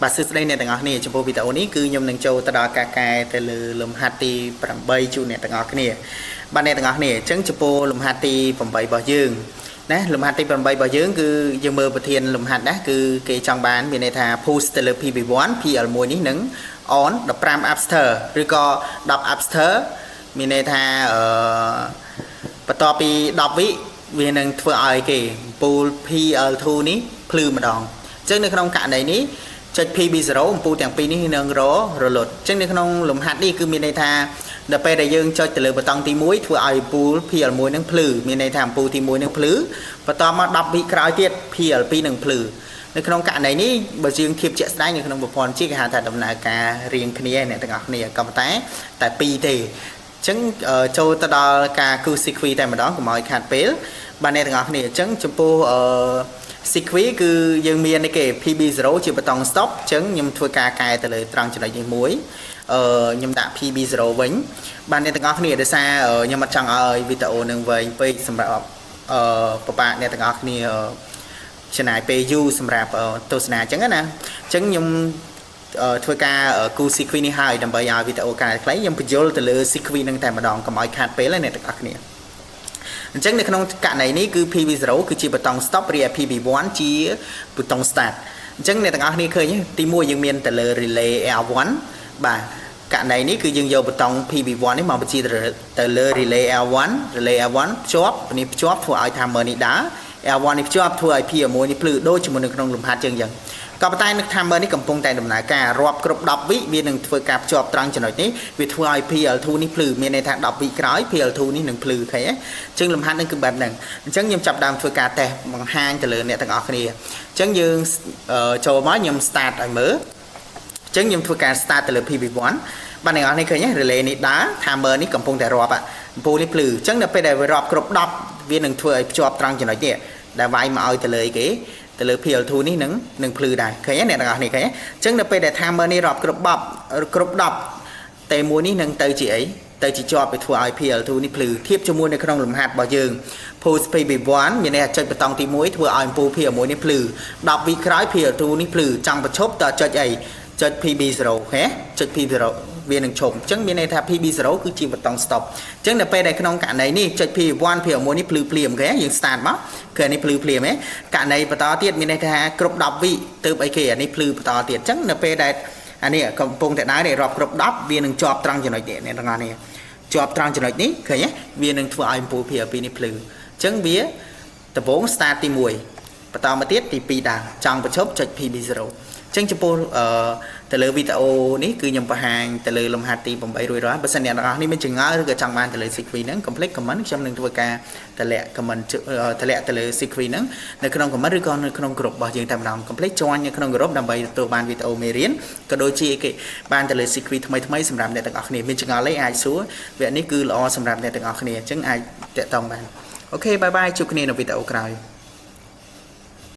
bà sư đây nè tầng ngọc nè chụp video ní cứ nhom nâng châu ta đo cài từ lùm hạt tì bằng bay chu nè tầng ngọc nè ban nè tầng ngọc nè chứng chụp lùm hạt tì bằng bay bảo dương nè lùm hạt tì bằng bay bảo dương cứ dương mơ bờ thiên lùm hạt đó cứ cái trong bán bên này thà post từ lùm PB1 PL mùi ní nứng on đập pram after rồi có đập after bên này thà bắt đầu bị đập vị vì nâng thưa ai kì pool PL thu ní plư mà đòn chứng này không cả này ní chất PB0 ปูទាំងពីរនេះនឹងរលត់អញ្ចឹងនៅក្នុងលំហាត់នេះគឺមានន័យថាដល់ពេលដែលយើងចុចទៅលើប៊ូតុងទី1ធ្វើឲ្យពូល PL1 នឹងភ្លឺមានន័យថាអំពូលទី1នឹងភ្លឺបន្តមក10វិក្រោយទៀត PL2 នឹងភ្លឺនៅក្នុងករណីនេះបើយើងធៀបជាក់ស្ដែងនៅក្នុងប្រព័ន្ធជាគេហៅថាដំណើរការរៀងគ្នាអ្នកទាំងអស់គ្នាក៏ប៉ុន្តែ2ទេអញ្ចឹងចូលទៅដល់ការគូ sequence តែម្ដងកុំឲ្យខាត់ពេលបាទអ្នកទាំងអស់គ្នាអញ្ចឹងចំពោះsequence គឺយើងមាននេះគេ PB0 ជាប៊ូតុង stop អញ្ចឹងខ្ញុំធ្វើការកែទៅលើត្រង់ចំណុចនេះមួយខ្ញុំដាក់ PB0 វិញបាទអ្នកទាំងអស់គ្នាដោយសារខ្ញុំអត់ចង់ឲ្យវីដេអូនឹងវែងពេកសម្រាប់ប្របាក់អ្នកទាំងអស់គ្នាចំណាយពេលយូរសម្រាប់ទស្សនាអញ្ចឹងណាអញ្ចឹងខ្ញុំធ្វើការគូ sequence នេះហើយដើម្បីឲ្យវីដេអូកាន់តែខ្លីខ្ញុំបញ្យល់ទៅលើ sequence នឹងតែម្ដងកុំឲ្យខាតពេលអ្នកទាំងអស់គ្នាអញ្ចឹងនៅក្នុងករណីនេះគឺ PB0 គឺជាប៊ូតុង stop រីឯ PB1 ជាប៊ូតុង start អញ្ចឹងអ្នកទាំងអស់គ្នាឃើញទី1យើងមានទៅលើ relay L1 បាទករណីនេះគឺយើងយកប៊ូតុង PB1 នេះមកបញ្ជាទៅលើ relay L1 ភ្ជាប់នេះភ្ជាប់ធ្វើឲ្យ timer នេះដើរ L1 នេះភ្ជាប់ធ្វើឲ្យ P1 នេះភ្លឺដូចជាមួយនៅក្នុងលំហាត់ជាងអញ្ចឹងក៏ប៉ុន្តែនៅ timer នេះកំពុងតែដំណើរការរាប់គ្រប់10វិវានឹងធ្វើការភ្ជាប់ត្រង់ចំណុចនេះវាធ្វើឲ្យ PL2 នេះភ្លឺមានន័យថា10វិក្រោយ PL2 នេះនឹងភ្លឺឃើញទេអញ្ចឹងលំហាត់នឹងគឺបែបហ្នឹងអញ្ចឹងខ្ញុំចាប់ដើមធ្វើការតេស្តបង្ហាញទៅលើអ្នកទាំងអស់គ្នាអញ្ចឹងយើងចូលមកខ្ញុំ start ឲ្យមើលអញ្ចឹងខ្ញុំធ្វើការ start ទៅលើ PB1 បាទអ្នកនរនេះឃើញទេ relay នេះដើរ timer នេះកំពុងតែរាប់អំពូលនេះភ្លឺអញ្ចឹងដល់ពេលដែលវារាប់គ្រប់10វានឹងធ្វើឲ្យភ្ជាប់ត្រង់ចំណុចនេះដែលវាយមកឲ្យទៅលើគេទៅលើ PL2 នេះនឹងភ្លឺដែរឃើញទេអ្នកទាំងអស់នេះឃើញទេអញ្ចឹងដល់ពេលដែល timer នេះរាប់គ្រប់10តែមួយនេះនឹងទៅជាអីទៅជាជាប់ទៅធ្វើឲ្យ PL2 នេះភ្លឺធៀបជាមួយនៅក្នុងលំហាត់របស់យើង post PB1 មានន័យថាចុចប៊ូតុងទី1ធ្វើឲ្យអំពូល PL1 នេះភ្លឺ10វិក្រោយ PL2 នេះភ្លឺចង់បញ្ឈប់តើចុចអីចុច PB0 ឃើញចុច PB0 វានឹងឈប់អញ្ចឹងមានន័យថា PB0 គឺជាប៊ូតុង stop អញ្ចឹងដល់ពេលដែលក្នុងករណីនេះចុច PB1 PL1 នេះភ្លឺភ្លាមឃើញយើង start មកគឺនេះភ្លឺភ្លាមហ៎ករណីបន្តទៀតមានន័យថាគ្រប់10វិទើបអីគេអានេះភ្លឺបន្តទៀតអញ្ចឹងនៅពេលដែលអានេះកំពុងតែដើរនេះរាប់គ្រប់10វានឹងជាប់ត្រង់ចំណុចនេះអ្នកទាំងអស់នេះជាប់ត្រង់ចំណុចនេះឃើញទេវានឹងធ្វើឲ្យអំពូល PL2 នេះភ្លឺអញ្ចឹងវាដំបូង start ទី1បន្តមកទៀតទី2ដើរចង់បញ្ឈប់ចុច PB0 អញ្ចឹងចំពោះទៅលើវីដេអូនេះគឺខ្ញុំបង្ហាញទៅលើលំហាត់ទី8រួចរាល់បើសិនអ្នកទាំងអស់នេះមានចម្ងល់ឬក៏ចង់បានទៅលើ sequence ហ្នឹង complete comment ខ្ញុំនឹងធ្វើការតម្លាក់ comment តម្លាក់ទៅលើ sequence ហ្នឹងនៅក្នុង comment ឬក៏នៅក្នុង group របស់យើងតែម្ដង complete join នៅក្នុង group ដើម្បីទទួលបានវីដេអូមេរៀនក៏ដូចជាគេបានទៅលើ sequence ថ្មីសម្រាប់អ្នកទាំងអស់គ្នាមានចម្ងល់អីអាចសួរវគ្គនេះគឺល្អសម្រាប់អ្នកទាំងអស់គ្នាអញ្ចឹងអាចតាក់ទងបានអូខេបាយបាយជួបគ្នានៅវីដេអូក្រោយ